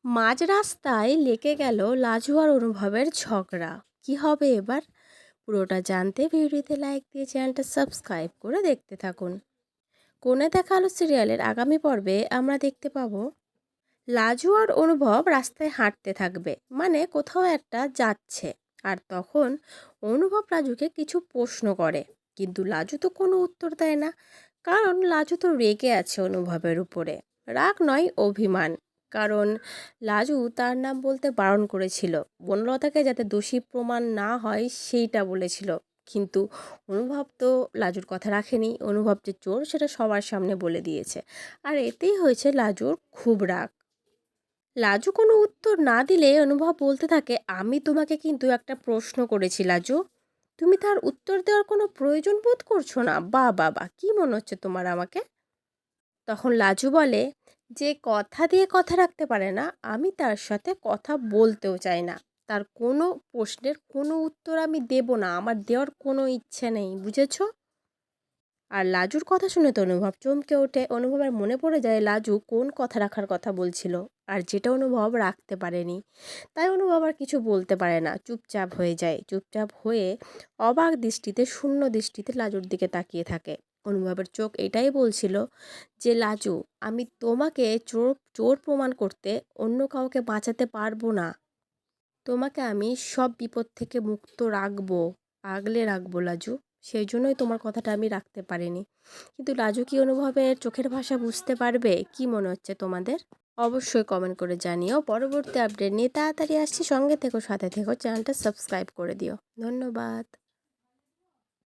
মাঝ রাস্তায় লেগে গেল লাজু আর অনুভবের ঝগড়া। কি হবে এবার? পুরোটা জানতে ভিডিওতে লাইক দিয়ে চ্যানেলটা সাবস্ক্রাইব করে দেখতে থাকুন। কোণে দেখা আলো সিরিয়ালের আগামী পর্বে আমরা দেখতে পাবো লাজু আর অনুভব রাস্তায় হাঁটতে থাকবে, মানে কোথাও একটা যাচ্ছে। আর তখন অনুভব লাজুকে কিছু প্রশ্ন করে, কিন্তু লাজু তো কোনো উত্তর দেয় না। কারণ লাজু তো রেগে আছে অনুভবের উপরে। রাগ নয়, অভিমান। কারণ লাজু তার নাম বলতে বারণ করেছিল, বনলতাকে যাতে দোষী প্রমাণ না হয় সেইটা বলেছিল। কিন্তু অনুভব তো লাজুর কথা রাখেনি, অনুভব যে চোর সেটা সবার সামনে বলে দিয়েছে। আর এতেই হয়েছে লাজুর খুব রাগ। লাজু কোনো উত্তর না দিলে অনুভব বলতে থাকে, আমি তোমাকে কিন্তু একটা প্রশ্ন করেছি লাজু, তুমি তার উত্তর দেওয়ার কোনো প্রয়োজন বোধ করছো না। বা বাবা, কি মনে হচ্ছে তোমার আমাকে? তখন লাজু বলে, যে কথা দিয়ে কথা রাখতে পারে না, আমি তার সাথে কথা বলতেও চাই না। তার কোনো প্রশ্নের কোনো উত্তর আমি দেব না, আমার দেওয়ার কোনো ইচ্ছে নেই, বুঝেছো? আর লাজুর কথা শুনে তো অনুভব চমকে ওঠে। অনুভবের মনে পড়ে যায় লাজু কোন কথা রাখার কথা বলছিল, আর যেটা অনুভব রাখতে পারেনি। তাই অনুভব আর কিছু বলতে পারে না, চুপচাপ হয়ে যায়। চুপচাপ হয়ে অবাক দৃষ্টিতে, শূন্য দৃষ্টিতে লাজুর দিকে তাকিয়ে থাকে। অনুভবের চোখ এটাই বলছিল যে, লাজু, আমি তোমাকে চোর চোর প্রমাণ করতে অন্য কাউকে বাঁচাতে পারবো না। তোমাকে আমি সব বিপদ থেকে মুক্ত রাখবো, আগলে রাখবো লাজু। সেই জন্যই তোমার কথাটা আমি রাখতে পারিনি। কিন্তু লাজু কি অনুভবের চোখের ভাষা বুঝতে পারবে? কি মনে হচ্ছে তোমাদের? অবশ্যই কমেন্ট করে জানিও। পরবর্তী আপডেট নিয়ে তাড়াতাড়ি আসছি, সঙ্গে থেকো, সাথে থেকো, চ্যানেলটা সাবস্ক্রাইব করে দিও। ধন্যবাদ।